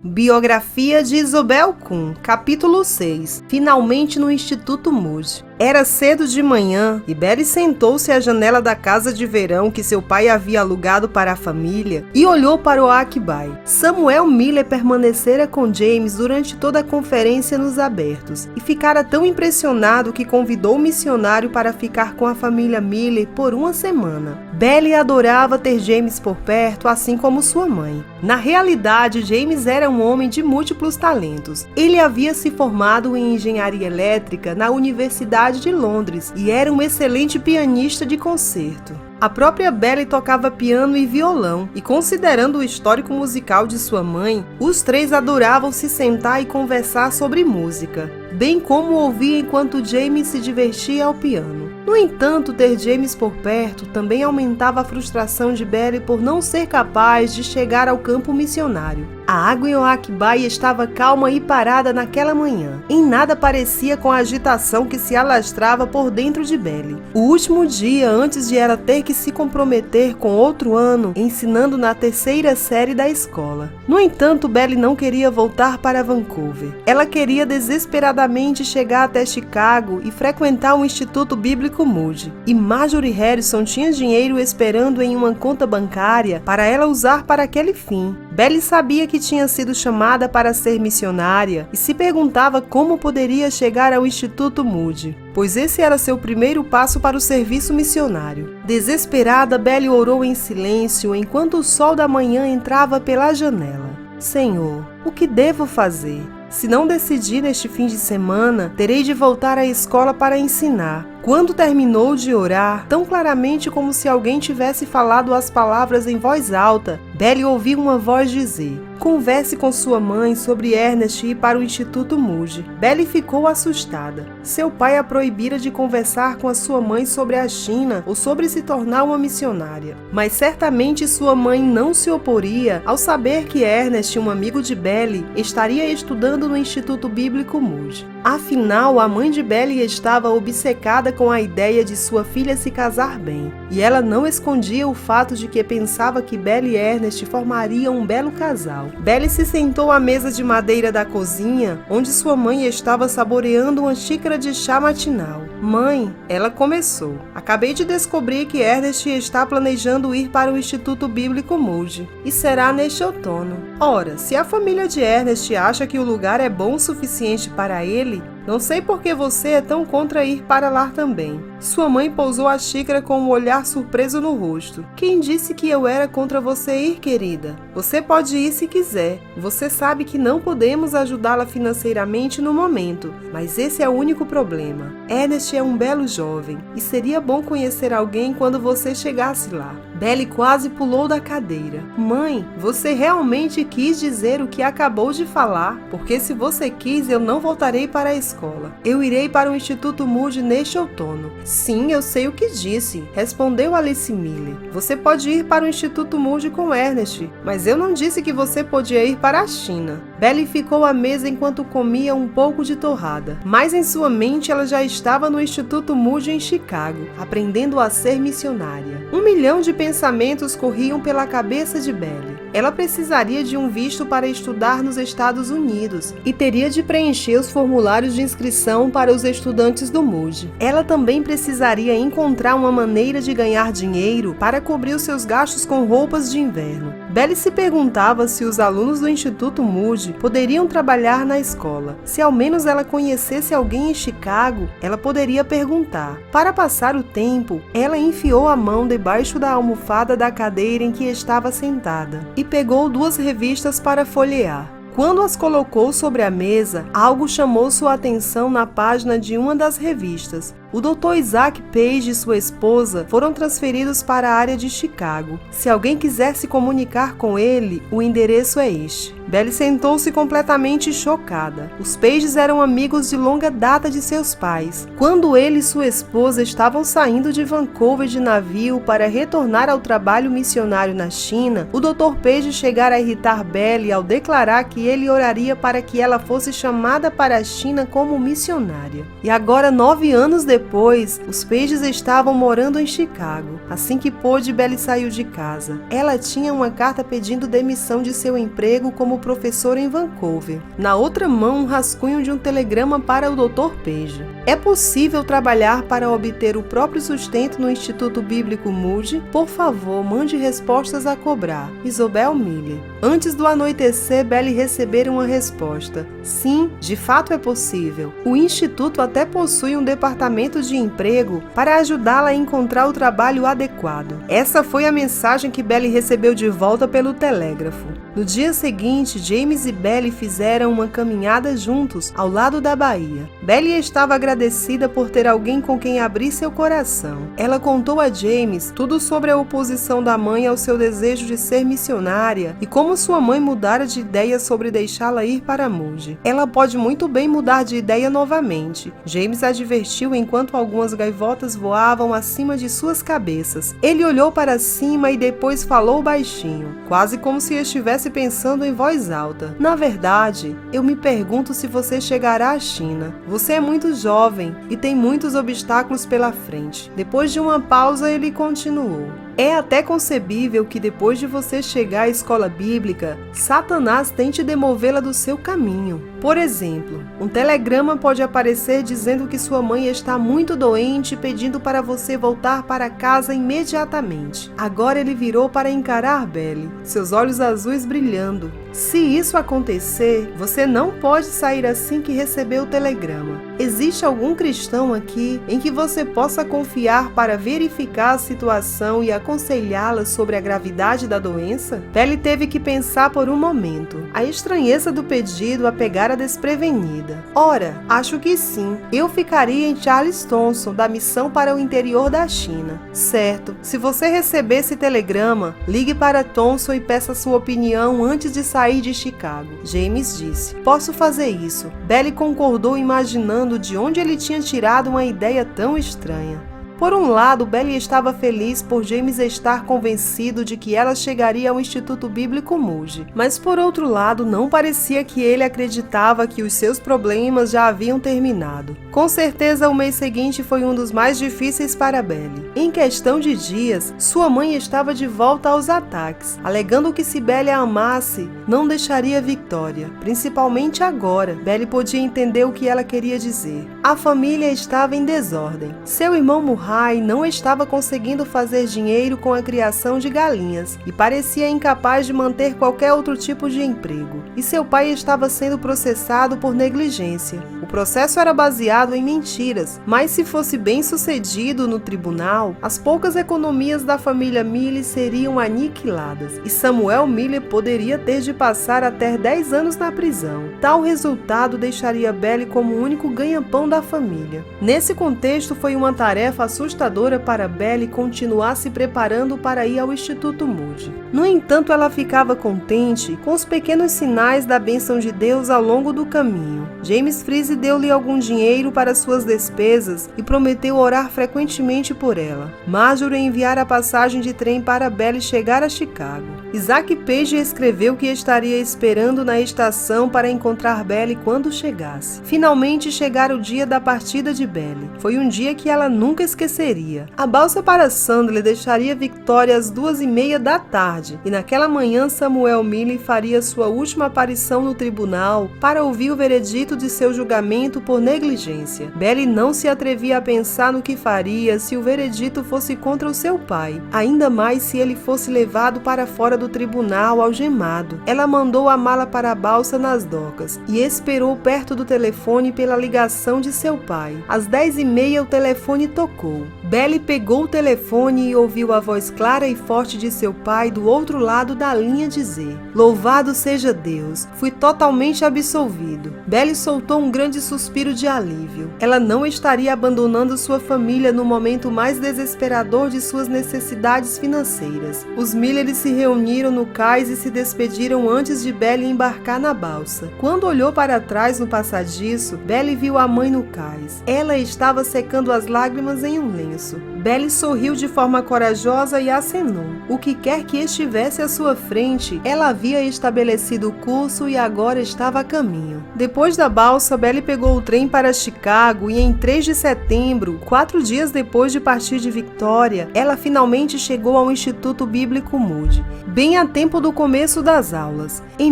Biografia de Isobel Kuhn, capítulo 6. Finalmente no Instituto Moody. Era cedo de manhã e Belle sentou-se à janela da casa de verão que seu pai havia alugado para a família e olhou para o Akibai. Samuel Miller permanecera com James durante toda a conferência nos abertos e ficara tão impressionado que convidou o missionário para ficar com a família Miller por uma semana. Belle adorava ter James por perto, assim como sua mãe. Na realidade, James era um homem de múltiplos talentos. Ele havia se formado em engenharia elétrica na Universidade de Londres e era um excelente pianista de concerto. A própria Belle tocava piano e violão, e considerando o histórico musical de sua mãe, os três adoravam se sentar e conversar sobre música, bem como ouvir enquanto James se divertia ao piano. No entanto, ter James por perto também aumentava a frustração de Belle por não ser capaz de chegar ao campo missionário. A água em Oakbai estava calma e parada naquela manhã. Em nada parecia com a agitação que se alastrava por dentro de Belle. O último dia antes de ela ter que se comprometer com outro ano, ensinando na terceira série da escola. No entanto, Belle não queria voltar para Vancouver. Ela queria desesperadamente chegar até Chicago e frequentar o Instituto Bíblico Moody. E Marjorie Harrison tinha dinheiro esperando em uma conta bancária para ela usar para aquele fim. Belle sabia que tinha sido chamada para ser missionária e se perguntava como poderia chegar ao Instituto Moody, pois esse era seu primeiro passo para o serviço missionário. Desesperada, Belle orou em silêncio enquanto o sol da manhã entrava pela janela. Senhor, o que devo fazer? Se não decidir neste fim de semana, terei de voltar à escola para ensinar. Quando terminou de orar, tão claramente como se alguém tivesse falado as palavras em voz alta, Belle ouviu uma voz dizer: converse com sua mãe sobre Ernest ir para o Instituto Moody. Belle ficou assustada. Seu pai a proibira de conversar com a sua mãe sobre a China ou sobre se tornar uma missionária. Mas certamente sua mãe não se oporia ao saber que Ernest, um amigo de Belle, estaria estudando no Instituto Bíblico Moody. Afinal, a mãe de Belle estava obcecada com a ideia de sua filha se casar bem, e ela não escondia o fato de que pensava que Belle e Ernest formariam um belo casal. Belle se sentou à mesa de madeira da cozinha, onde sua mãe estava saboreando uma xícara de chá matinal. Mãe, ela começou. Acabei de descobrir que Ernest está planejando ir para o Instituto Bíblico Moody, e será neste outono. Ora, se a família de Ernest acha que o lugar é bom o suficiente para ele, não sei por que você é tão contra ir para lá também. Sua mãe pousou a xícara com um olhar surpreso no rosto. Quem disse que eu era contra você ir, querida? Você pode ir se quiser. Você sabe que não podemos ajudá-la financeiramente no momento, mas esse é o único problema. Ernest é um belo jovem e seria bom conhecer alguém quando você chegasse lá. Belle quase pulou da cadeira. Mãe, você realmente quis dizer o que acabou de falar? Porque se você quis, eu não voltarei para a escola. Eu irei para o Instituto Moody neste outono. Sim, eu sei o que disse, respondeu Alice Miller. Você pode ir para o Instituto Moody com Ernest, mas eu não disse que você podia ir para a China. Belle ficou à mesa enquanto comia um pouco de torrada, mas em sua mente ela já estava no Instituto Moody em Chicago, aprendendo a ser missionária. 1 milhão de pensamentos corriam pela cabeça de Belle. Ela precisaria de um visto para estudar nos Estados Unidos e teria de preencher os formulários de inscrição para os estudantes do Moody. Ela também precisaria encontrar uma maneira de ganhar dinheiro para cobrir os seus gastos com roupas de inverno. Belle se perguntava se os alunos do Instituto Moody poderiam trabalhar na escola. Se ao menos ela conhecesse alguém em Chicago, ela poderia perguntar. Para passar o tempo, ela enfiou a mão debaixo da almofada da cadeira em que estava sentada e pegou 2 revistas para folhear. Quando as colocou sobre a mesa, algo chamou sua atenção na página de uma das revistas. O Dr. Isaac Page e sua esposa foram transferidos para a área de Chicago. Se alguém quiser se comunicar com ele, o endereço é este. Belle sentou-se completamente chocada. Os Pages eram amigos de longa data de seus pais. Quando ele e sua esposa estavam saindo de Vancouver de navio para retornar ao trabalho missionário na China, o Dr. Page chegara a irritar Belle ao declarar que ele oraria para que ela fosse chamada para a China como missionária. E agora, 9 anos depois, depois, os Pages estavam morando em Chicago. Assim que pôde, Belly saiu de casa. Ela tinha uma carta pedindo demissão de seu emprego como professora em Vancouver. Na outra mão, um rascunho de um telegrama para o Dr. Page. É possível trabalhar para obter o próprio sustento no Instituto Bíblico Moody? Por favor, mande respostas a cobrar. Isobel Miller. Antes do anoitecer, Belly recebera uma resposta. Sim, de fato é possível. O Instituto até possui um departamento de emprego para ajudá-la a encontrar o trabalho adequado. Essa foi a mensagem que Belly recebeu de volta pelo telégrafo. No dia seguinte, James e Belly fizeram uma caminhada juntos ao lado da baía. Belly estava agradecida por ter alguém com quem abrir seu coração. Ela contou a James tudo sobre a oposição da mãe ao seu desejo de ser missionária e como sua mãe mudara de ideia sobre deixá-la ir para Moody. Ela pode muito bem mudar de ideia novamente, James advertiu enquanto algumas gaivotas voavam acima de suas cabeças. Ele olhou para cima e depois falou baixinho, quase como se estivesse pensando em voz alta. Na verdade, eu me pergunto se você chegará à China. Você é muito jovem e tem muitos obstáculos pela frente. Depois de uma pausa, ele continuou. É até concebível que depois de você chegar à escola bíblica, Satanás tente demovê-la do seu caminho. Por exemplo, um telegrama pode aparecer dizendo que sua mãe está muito doente e pedindo para você voltar para casa imediatamente. Agora ele virou para encarar Belly, seus olhos azuis brilhando. Se isso acontecer, você não pode sair assim que receber o telegrama. Existe algum cristão aqui em que você possa confiar para verificar a situação e aconselhá-la sobre a gravidade da doença? Belly teve que pensar por um momento. A estranheza do pedido a pegara desprevenida. Ora, acho que sim. Eu ficaria em Charles Thompson, da missão para o interior da China. Certo. Se você receber esse telegrama, ligue para Thompson e peça sua opinião antes de sair de Chicago. James disse. Posso fazer isso. Belly concordou, imaginando de onde ele tinha tirado uma ideia tão estranha. Por um lado, Belly estava feliz por James estar convencido de que ela chegaria ao Instituto Bíblico Moody, mas por outro lado, não parecia que ele acreditava que os seus problemas já haviam terminado. Com certeza, o mês seguinte foi um dos mais difíceis para Belly. Em questão de dias, sua mãe estava de volta aos ataques, alegando que se Belly a amasse, não deixaria Victoria, principalmente agora. Belly podia entender o que ela queria dizer. A família estava em desordem. Seu irmão Murray não estava conseguindo fazer dinheiro com a criação de galinhas e parecia incapaz de manter qualquer outro tipo de emprego. E seu pai estava sendo processado por negligência. O processo era baseado em mentiras, mas se fosse bem sucedido no tribunal, as poucas economias da família Miller seriam aniquiladas e Samuel Miller poderia ter de passar até 10 anos na prisão. Tal resultado deixaria Belly como o único ganha-pão da família. Nesse contexto, foi uma tarefa assustadora para Belly continuar se preparando para ir ao Instituto Moody. No entanto, ela ficava contente com os pequenos sinais da bênção de Deus ao longo do caminho. James Freeze deu-lhe algum dinheiro para suas despesas e prometeu orar frequentemente por ela. Marjorie enviara a passagem de trem para Belly chegar a Chicago. Isaac Page escreveu que estaria esperando na estação para encontrar Belly quando chegasse. Finalmente chegara o dia da partida de Belly. Foi um dia que ela nunca esqueceria. A balsa para Sandler deixaria Victoria às 2:30 da tarde e naquela manhã Samuel Miller faria sua última aparição no tribunal para ouvir o veredito de seu julgamento por negligência. Belly não se atrevia a pensar no que faria se o veredito fosse contra o seu pai, ainda mais se ele fosse levado para fora do tribunal algemado. Ela mandou a mala para a balsa nas docas e esperou perto do telefone pela ligação de seu pai. Às 10:30 o telefone tocou. Belly pegou o telefone e ouviu a voz clara e forte de seu pai do outro lado da linha dizer: "Louvado seja Deus, fui totalmente absolvido." Belly soltou um grande suspiro de alívio. Ela não estaria abandonando sua família no momento mais desesperador de suas necessidades financeiras. Os Millers se reuniram no cais e se despediram antes de Belly embarcar na balsa. Quando olhou para trás no passadiço, Belly viu a mãe no cais. Ela estava secando as lágrimas em um lenço. Belle sorriu de forma corajosa e acenou. O que quer que estivesse à sua frente, ela havia estabelecido o curso e agora estava a caminho. Depois da balsa, Belle pegou o trem para Chicago e em 3 de setembro, 4 dias depois de partir de Victoria, ela finalmente chegou ao Instituto Bíblico Moody, bem a tempo do começo das aulas. Em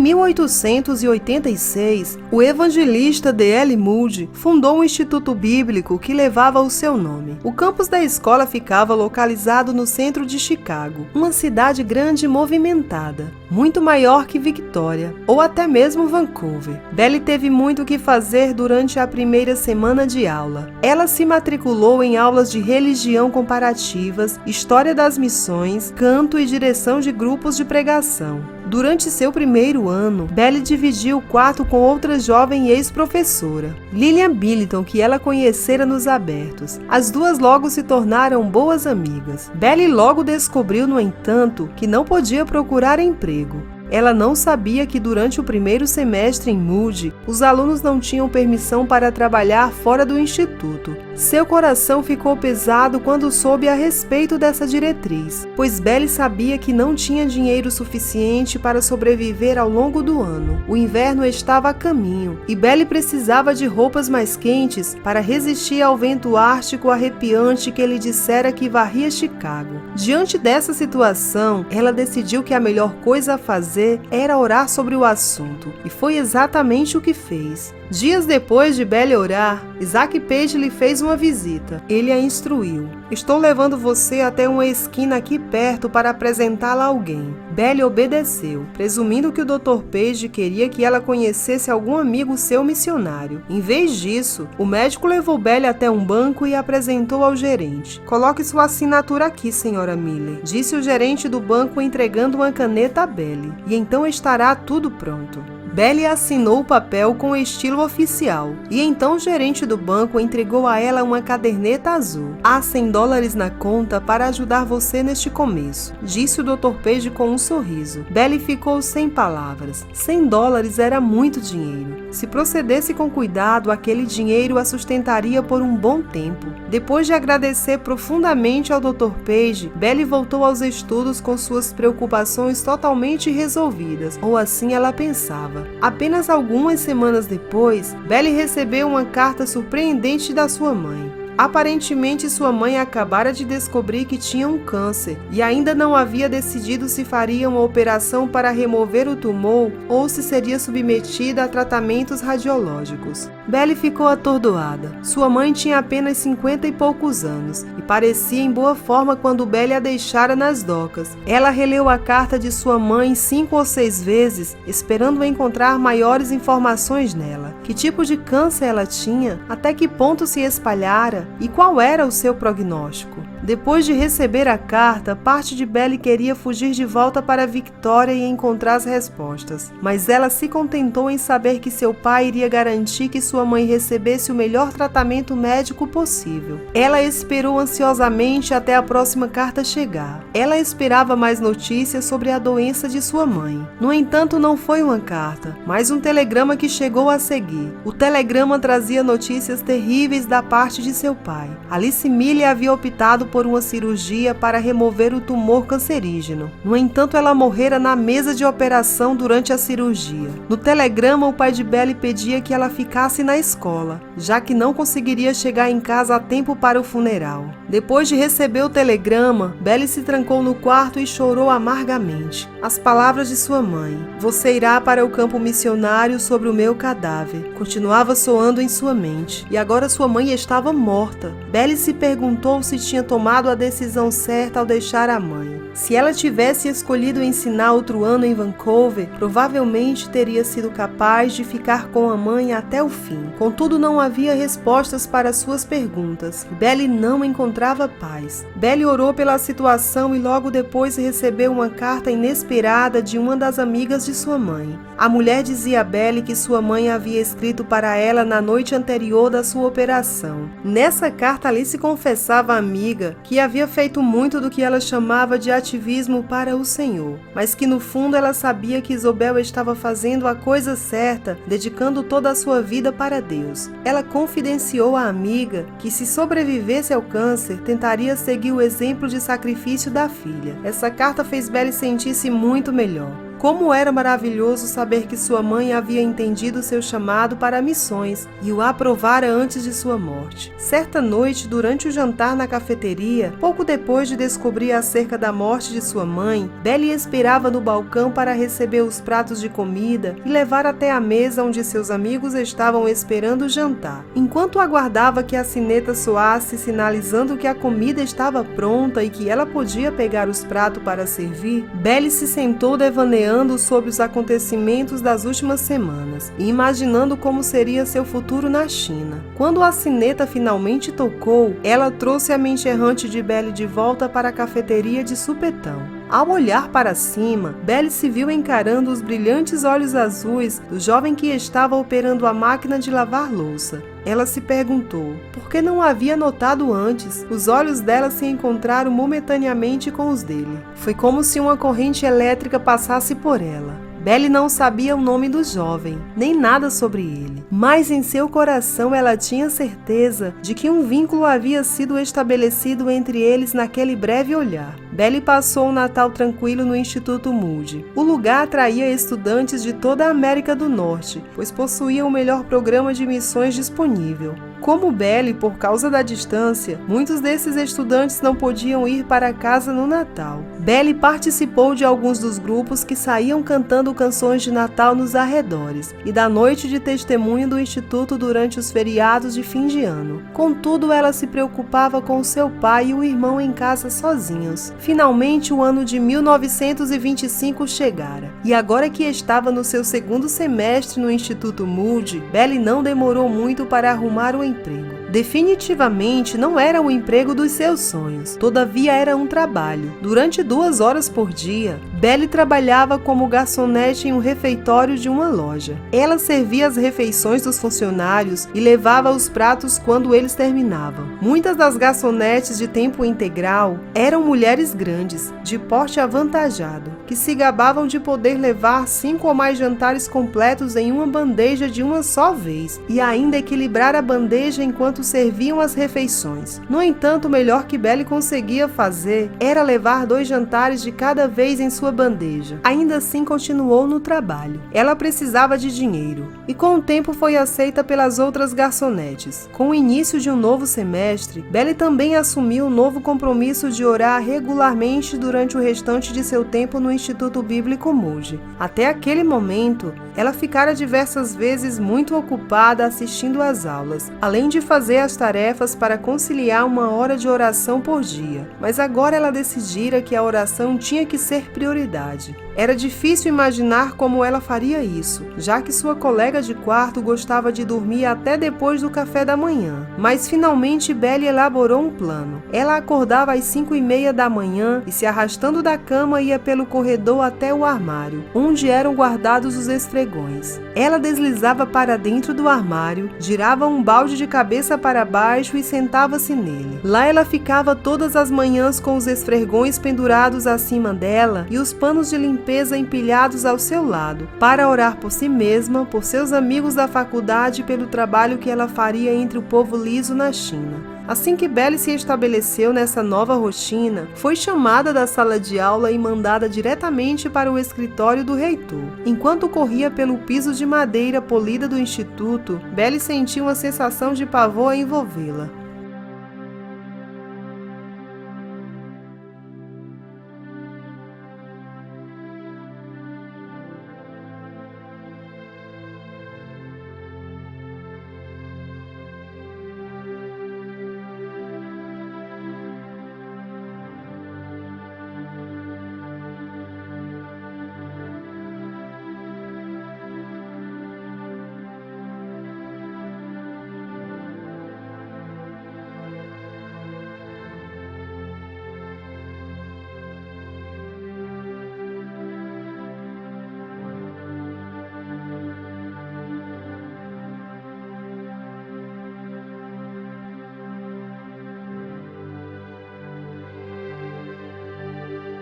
1886, o evangelista D.L. Moody fundou um instituto bíblico que levava o seu nome. O campus da escola ficava localizado no centro de Chicago, uma cidade grande e movimentada, muito maior que Victoria, ou até mesmo Vancouver. Belle teve muito o que fazer durante a primeira semana de aula. Ela se matriculou em aulas de religião comparativas, história das missões, canto e direção de grupos de pregação. Durante seu primeiro ano, Belle dividiu o quarto com outra jovem ex-professora, Lillian Billiton, que ela conhecera nos abertos. As duas logo se tornaram boas amigas. Belle logo descobriu, no entanto, que não podia procurar emprego. Ela não sabia que durante o primeiro semestre em Moody, os alunos não tinham permissão para trabalhar fora do instituto. Seu coração ficou pesado quando soube a respeito dessa diretriz, pois Belle sabia que não tinha dinheiro suficiente para sobreviver ao longo do ano. O inverno estava a caminho e Belle precisava de roupas mais quentes para resistir ao vento ártico arrepiante que lhe dissera que varria Chicago. Diante dessa situação, ela decidiu que a melhor coisa a fazer era orar sobre o assunto, e foi exatamente o que fez. Dias depois de Belle orar, Isaac Page lhe fez uma visita. Ele a instruiu. Estou levando você até uma esquina aqui perto para apresentá-la a alguém. Belle obedeceu, presumindo que o Dr. Page queria que ela conhecesse algum amigo seu missionário. Em vez disso, o médico levou Belle até um banco e a apresentou ao gerente. Coloque sua assinatura aqui, senhora Miller, disse o gerente do banco entregando uma caneta a Belle. E então estará tudo pronto. Belle assinou o papel com estilo oficial, e então o gerente do banco entregou a ela uma caderneta azul. Há $100 na conta para ajudar você neste começo, disse o Dr. Page com um sorriso. Belle ficou sem palavras. $100 era muito dinheiro. Se procedesse com cuidado, aquele dinheiro a sustentaria por um bom tempo. Depois de agradecer profundamente ao Dr. Page, Belle voltou aos estudos com suas preocupações totalmente resolvidas, ou assim ela pensava. Apenas algumas semanas depois, Belle recebeu uma carta surpreendente da sua mãe. Aparentemente, sua mãe acabara de descobrir que tinha um câncer e ainda não havia decidido se faria uma operação para remover o tumor ou se seria submetida a tratamentos radiológicos. Belle ficou atordoada. Sua mãe tinha apenas 50 e poucos anos e parecia em boa forma quando Belle a deixara nas docas. Ela releu a carta de sua mãe 5 ou 6 vezes, esperando encontrar maiores informações nela. Que tipo de câncer ela tinha? Até que ponto se espalhara? E qual era o seu prognóstico? Depois de receber a carta, parte de Belle queria fugir de volta para Victoria e encontrar as respostas. Mas ela se contentou em saber que seu pai iria garantir que sua mãe recebesse o melhor tratamento médico possível. Ela esperou ansiosamente até a próxima carta chegar. Ela esperava mais notícias sobre a doença de sua mãe. No entanto, não foi uma carta, mas um telegrama que chegou a seguir. O telegrama trazia notícias terríveis da parte de seu pai. Alice Miller havia optado por uma cirurgia para remover o tumor cancerígeno. No entanto, ela morrera na mesa de operação durante a cirurgia. No telegrama, o pai de Belle pedia que ela ficasse na escola, já que não conseguiria chegar em casa a tempo para o funeral. Depois de receber o telegrama, Belle se trancou no quarto e chorou amargamente. As palavras de sua mãe: "Você irá para o campo missionário sobre o meu cadáver", continuava soando em sua mente. E agora sua mãe estava morta. Belle se perguntou se tinha tomado a decisão certa ao deixar a mãe. Se ela tivesse escolhido ensinar outro ano em Vancouver, provavelmente teria sido capaz de ficar com a mãe até o fim. Contudo, não havia respostas para suas perguntas. Belle não encontrava paz. Belle orou pela situação e logo depois recebeu uma carta inesperada de uma das amigas de sua mãe. A mulher dizia a Belle que sua mãe havia escrito para ela na noite anterior da sua operação. Nessa carta, Alice confessava à amiga que havia feito muito do que ela chamava de atitude ativismo para o Senhor, mas que no fundo ela sabia que Isobel estava fazendo a coisa certa, dedicando toda a sua vida para Deus. Ela confidenciou à amiga que, se sobrevivesse ao câncer, tentaria seguir o exemplo de sacrifício da filha. Essa carta fez Belle sentir-se muito melhor. Como era maravilhoso saber que sua mãe havia entendido seu chamado para missões e o aprovara antes de sua morte. Certa noite, durante o jantar na cafeteria, pouco depois de descobrir acerca da morte de sua mãe, Belle esperava no balcão para receber os pratos de comida e levar até a mesa onde seus amigos estavam esperando o jantar. Enquanto aguardava que a sineta soasse, sinalizando que a comida estava pronta e que ela podia pegar os pratos para servir, Belle se sentou devaneando sobre os acontecimentos das últimas semanas e imaginando como seria seu futuro na China. Quando a sineta finalmente tocou, ela trouxe a mente errante de Belle de volta para a cafeteria de supetão. Ao olhar para cima, Belle se viu encarando os brilhantes olhos azuis do jovem que estava operando a máquina de lavar louça. Ela se perguntou por que não havia notado antes. Os olhos dela se encontraram momentaneamente com os dele. Foi como se uma corrente elétrica passasse por ela. Belle não sabia o nome do jovem, nem nada sobre ele, mas em seu coração ela tinha certeza de que um vínculo havia sido estabelecido entre eles naquele breve olhar. Belle passou um Natal tranquilo no Instituto Moody. O lugar atraía estudantes de toda a América do Norte, pois possuía o melhor programa de missões disponível. Como Belle, por causa da distância, muitos desses estudantes não podiam ir para casa no Natal. Belle participou de alguns dos grupos que saíam cantando canções de Natal nos arredores e da noite de testemunho do Instituto durante os feriados de fim de ano. Contudo, ela se preocupava com seu pai e o irmão em casa sozinhos. Finalmente, o ano de 1925 chegara, e agora que estava no seu segundo semestre no Instituto Moody, Belle não demorou muito para arrumar um emprego. Definitivamente não era o emprego dos seus sonhos, todavia era um trabalho. Durante 2 horas por dia, Belle trabalhava como garçonete em um refeitório de uma loja. Ela servia as refeições dos funcionários e levava os pratos quando eles terminavam. Muitas das garçonetes de tempo integral eram mulheres grandes, de porte avantajado, que se gabavam de poder levar 5 ou mais jantares completos em uma bandeja de uma só vez e ainda equilibrar a bandeja enquanto serviam as refeições. No entanto, o melhor que Belle conseguia fazer era levar 2 jantares de cada vez em sua bandeja. Ainda assim, continuou no trabalho. Ela precisava de dinheiro e com o tempo foi aceita pelas outras garçonetes. Com o início de um novo semestre, Belle também assumiu um novo compromisso de orar regularmente durante o restante de seu tempo no Instituto Bíblico Moody. Até aquele momento, ela ficara diversas vezes muito ocupada assistindo às aulas, além de fazer as tarefas para conciliar 1 hora de oração por dia. Mas agora ela decidira que a oração tinha que ser prioridade. Era difícil imaginar como ela faria isso, já que sua colega de quarto gostava de dormir até depois do café da manhã. Mas finalmente Belle elaborou um plano. Ela acordava às 5:30 da manhã e, se arrastando da cama, ia pelo corredor até o armário, onde eram guardados os esfregões. Ela deslizava para dentro do armário, girava um balde de cabeça para baixo e sentava-se nele. Lá ela ficava todas as manhãs com os esfregões pendurados acima dela e os panos de limpeza empilhados ao seu lado, para orar por si mesma, por seus amigos da faculdade e pelo trabalho que ela faria entre o povo liso na China. Assim que Belle se estabeleceu nessa nova rotina, foi chamada da sala de aula e mandada diretamente para o escritório do reitor. Enquanto corria pelo piso de madeira polida do instituto, Belle sentiu uma sensação de pavor a envolvê-la.